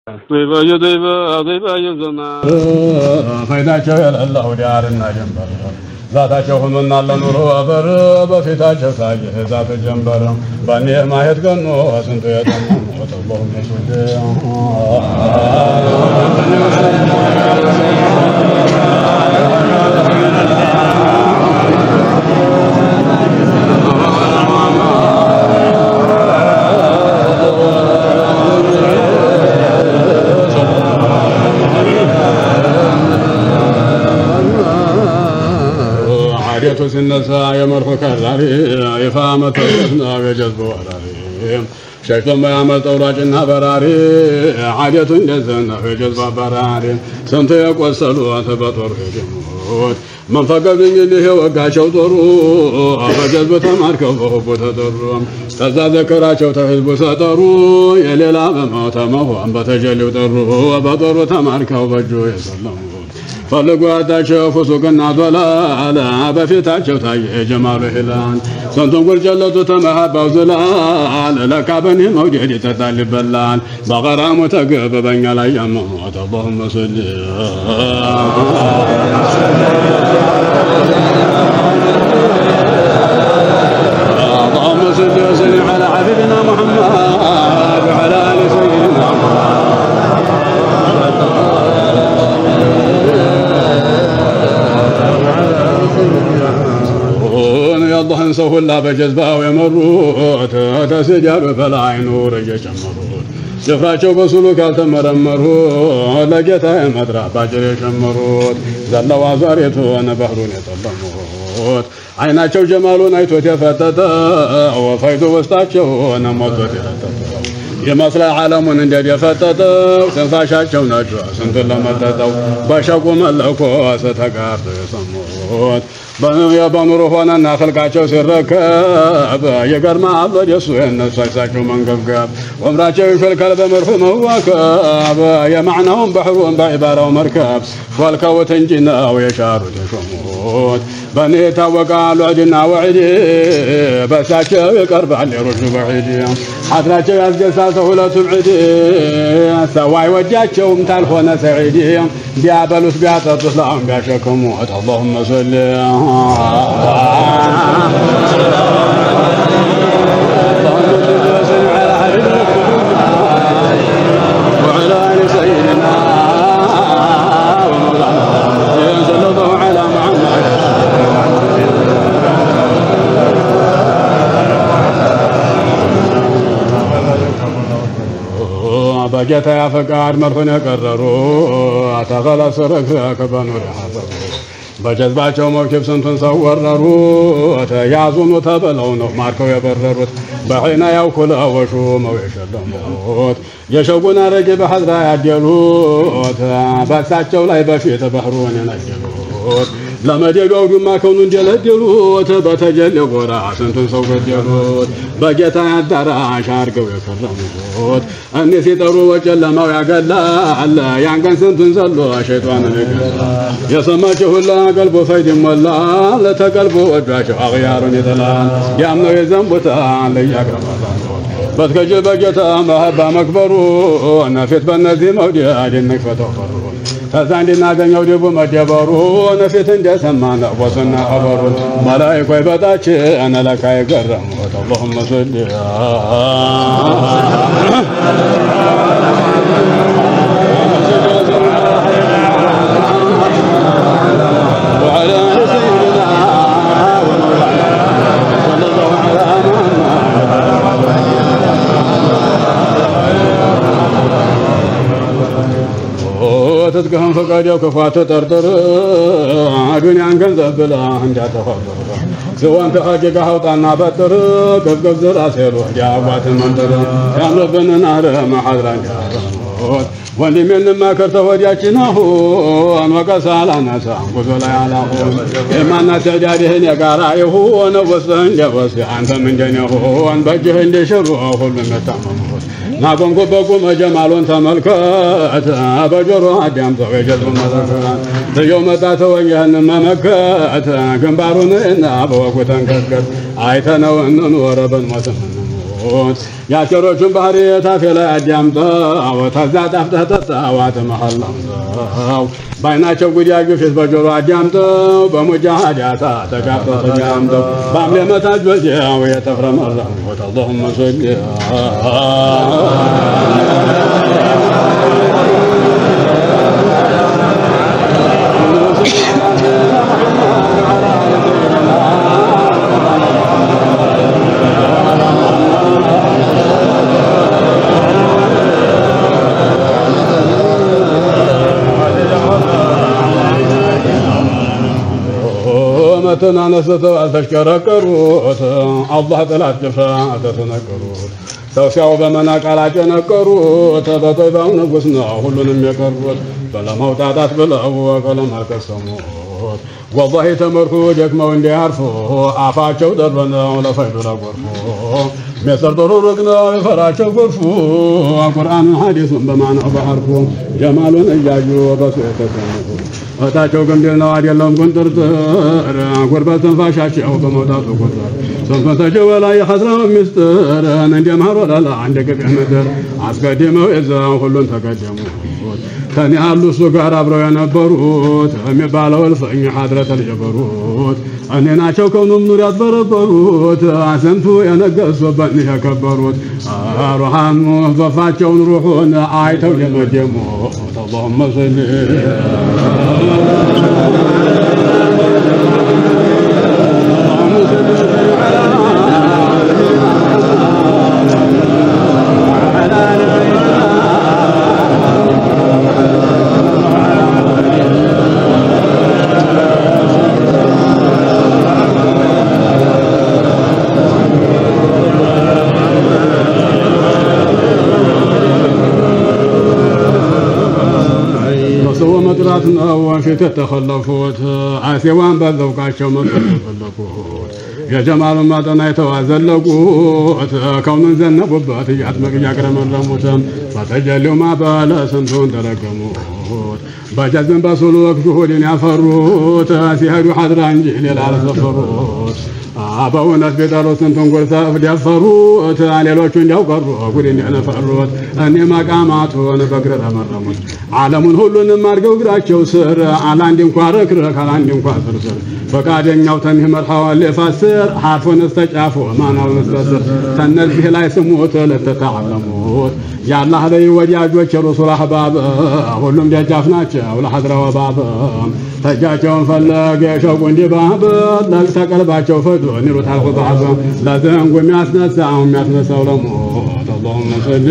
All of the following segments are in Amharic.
طيبة يا طيبة طيبة يا زمان فايداቸው የሌለው ዲያርና ጀንበር ዛታቸው ሁኑና ለኑሮ በር በፊታቸው ታየ ዛተ ጀንበር ባኔ ማየት ገኖ ስንቱ የጠሙ ወተቦም ነሱደ عادية النساء يمرخ كالراري يفامة الرسنا بجذب وراري شكل ما يعمل طوراجنا براري عادية النساء بجذب براري سنت يقوصلوا ثبطر في جمهود من فقد اللي وقاشوا طرو فجذب تماركوا بحب تضروا تزا ذكراتوا تحزب سطروا يليلا بموت مهوان بتجلوا طروا وبطروا تماركوا بجو يسلموا فلقواتاቸው ፉሱቅና ዶላላ በፊታቸው ታየ ጀማሉ ሂላን ሰንቱን ጉርጀለቱ ተመሃባው ዝላል ለካ በኔ መውደድ ይጠጣል ይበላል በቀራሙ ተገበበኛ ላይ ያመሙት اللهم صل اللهم صل وسلم على حبيبنا محمد وعلى ال سيدنا يضحن سهلا بجذبه ويمروت تسجل فلا عينور يشمروت جفراቸው በሱሉክ ያልተመረመሩ ለጌታ መድራ ባጭር የሸመሩት ዘለው አዛሬቱ ነብሩን የጠለሙት አይናቸው ጀማሉን አይቶት የፈተተ ወፈይዱ ወስታቸው ነሞቶት የፈተተ የመስላ ዓለሙን እንዴት የፈተተው ተንፋሻቸው ነጆ ስንቱን ለመጠጠው በሸቁ መለኮ ስተጋብ የሰሙት በኑሮ ሆነና ኸልቃቸው ሲረከብ የገርማል ወደሱ የነሳቸው መንገብገብ ወምራቸው ይፈልካል በመርሁ መዋከብ የማዕናውን በሕሩን በዒባራው መርከብ ወልከውት እንጂ ነው የሻሩት የሾሙት በእኔ የታወቃሉ ዕድና ወዕድ በሳቸው ይቀርባል የሩሹ በዒድ ሐድራቸው ያስገሳል ሁለቱም ዕድ ሰዋይ ወጃቸውም ታልሆነ ሰዒድ ቢያበሉት ቢያጠጡት ለአሁን ቢያሸክሙት اللهم صل وعلى آل سيدنا ومولانا صلى الله على محمد በጌታ ፈቃድ መርሆን የቀረሩ አተኸላስ ረግረክ በኑር ያዘሩ በጀዝባቸው መውኪብ ስንቱን ሰው ወረሩ ተያዙኑ ተበለው ነው ማርከው የበረሩት በሒና ያውኩለው ወሹመው የሸለሙት የሸጉን አረጌ በሐድራ ያደሉት በሳቸው ላይ በፊት ባህሩን የነደሉት ለመደጋው ድማ ከውኑ እንደለደሉት በተጀለ ጎራ ስንቱን ሰው ገደሉት በጌታ አዳራሽ አርገው የከረሙት እኔ ሲጠሩ ወጨለማው ያገላል ያን ቀን ስንቱን ዘሎ ሸይጣንን ይገዛል የሰማቸው ሁላ ቀልቦ ፈይድ ይሞላል ተቀልቦ ወዷቸው አኽያሩን ይጥላል ያምነው የዘንቡታል ለያቅረባል በትከጅል በጌታ መሀባ መክበሩ ነፊት በእነዚህ መውደድ እንክፈተው ፈሩ ከዛ እንድናገኘው ድቡ መደበሩ ነፊት እንደሰማነ ወሰና ኸበሩን መላኢኮይ በታች አነለካ የገረሙት اللهم صل وعلى آل سيدنا ومولانا صلى الله على ትጥቅህን ፈቃዲያው ክፋት ተጠርጥር ዱንያን ገንዘብ ብላ እንዳተኸብር ስዋን ተኸጅጋ ሀውጣና በጥር ገዝገዝ ራሴሉ ዲያዋትን መንጥር ያምርብንን አረመ ሐድራ እንዲያረሙት ወንድሜን ማከር ተወዲያችን አሁን ወቀሳ አላነሳም ጉዞ ላይ አላሁን የማና ተዳድህን የጋራ ይሁን ወስበህ እንደወስ አንተም እንደኔ ሁን በእጅህ እንደሽሩ ሁሉም የታመሙት ናቆንኩ በቁመ ጀማሉን ተመልከት በጆሮ አዳምጠው የጀዝቡ መለከት ትየው መጣ ተወኛህን መመከት ግንባሩን እና በወጉ ተንቀጥቀጥ አይተነው እንኖረ በንሞት يا كروشن بحري تافيلا أديامتا تزاد أفتحت واتمحلم بايناچو ጉዲያጁ ፊት በጆሮ አዳምጠው በሙጃሃዳታ ተጋፍተው ተጋምጠው በአምሌ መታጅ በዚያው የተፍረመረሙት اللهم صل ተናነሰተው አልተሽከረከሩት አላህ ጠላት ድፍራ ተተነከሩት ሰው በመናቃል አጨነቀሩት በጦይባው ንጉሥ ነው ሁሉንም የቀሩት በለመውጣጣት ብለው ቀለም አልቀሰሙት ወላሂ ተመርኩ ደክመው እንዲያርፉ አፋቸው ደርበነው ለፈይዱ ለጎርፉ ሚስጥሩ ሩቅ ነው የፈራቸው ጎርፉ ቁርአንን ሐዲሱን በማናው በሐርፉ ጀማሉን እያዩ በሱ የተሰሙ እታቸው ገምዴል ነው አይደለም ጉንጥርጥር ጉርበት ትንፋሻቸው በመውጣቱ ቁጥር ሰንፈታቸው በላይ ሐስራው ሚስጥር እንደ ማር ወለላ እንደ ቅቤ ምድር አስቀድመው የዛው ሁሉን ተቀደሙ ከኔ ያሉ እሱ ጋር አብረው የነበሩት የሚባለው እልፍኝ ሐድረተል ጀበሩት እኔ ናቸው ከውኑም ኑር ያስበረበሩት አሰንቱ የነገሱበት የከበሩት ሩሃኑ ፈፋቸውን ሩሑን አይተው የመደሙት اللهم صل መጥራት ነው ፊት የተኸለፉት አሴዋን በዘውቃቸው መጥተፈለቁት የጀማሉን መጠን አይተው አዘለቁት ከውኑን ዘነቡበት እያጥመቅ እያቅረመረሙት በተጀሌው ማበለ ስንቱን ተረገሙት በጀዝም በሱሉክ ሹሁድን ያፈሩት ሲሄዱ ሐድራ እንጂ ሌላ አልሰፈሩት በእውነት ቢጠሩት ስንቱን ጉድ ደፈሩት ሌሎቹ እንዲያው ቀሩ ጉድ እንደነፈሩት እኔ መቃማቱን በእግር ተመረሙት ዓለሙን ሁሉንም አድርገው እግራቸው ስር አላንድ እንኳ ረክረክ አላንድ እንኳ ስርስር ፈቃደኛው ተንህ መርሐዋል ሊፈስር ሐርፉን እስተጫፉ ማናውን እስተስር ተነዚህ ላይ ስሙት ለተተዓለሙት የአላህ ላይ ወዳጆች የረሱል አህባብ ሁሉም ደጃፍ ናቸው ለሐድራ ወባብ ተጃቸውን ፈለገ ሸውቁ እንዲባብ ለተቀልባቸው ፈዶ ይሩታል ኹጣብ ለዘንጉ የሚያስነሳው ለሞት اللهم صل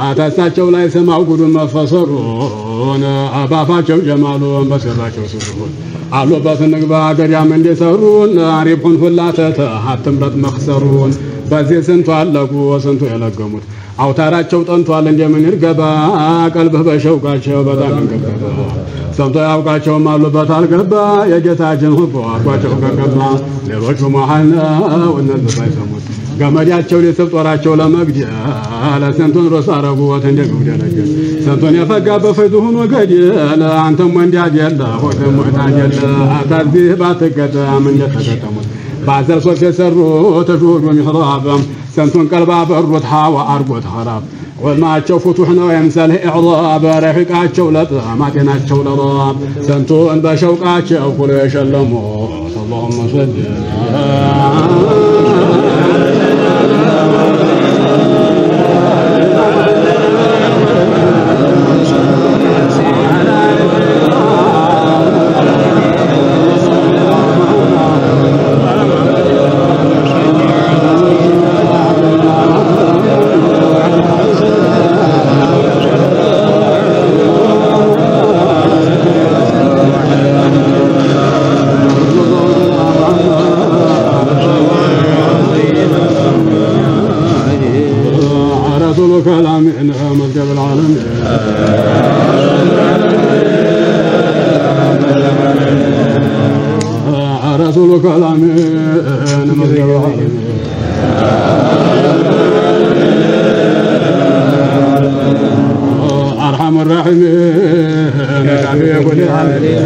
አታሳቸው ላይ ሰማው ጉዱን መፈሰሩን አባፋቸው ጀማሉን በሰራቸው ስሩን አሉበት ንግባ ገዳም እንደሰሩን አሪብሁን ሁላተተ አትምረት መክሰሩን በዚህ ስንቱ አለቁ ስንቱ የለገሙት አውታራቸው ጠንቷል እንደምን ይርገባ ቀልብህ በሸውቃቸው በጣም እንገባ ሰምቶ ያውቃቸውም አሉበት አልገባ የጌታችን ሁሉ አርጓቸው ከገባ ሌሎቹ መሃል ነው እነዚህ ሳይሰሙት ገመዳቸው ሊስብ ጦራቸው ለመግደል ስንቱን ሮስ አረጉት እንደ ጉደለጀል ስንቱን የፈጋ በፈይዱ ሆኖ ገደል አንተም ወንድ ያደለ ሆተም ወታደለ አታዚህ ባትገጠም እንደተገጠሙት ባዘር ሶፍ የሰሩት ሹሁድ ወሚሕራብ ስንቱን ቀልባ በሩት ሐዋ አርጎት ኸራብ ወልማቸው ፍቱሕ ነው የምሰልህ ኢዕራብ ረፊቃቸው ለጥማጤናቸው ለራብ ስንቱን በሸውቃቸው ኩሎ የሸለሙት اللهم صل كلامين مذهب العالمين رسول كلامين مذهب العالمين أرحم الراحمين شفيع كل عالمين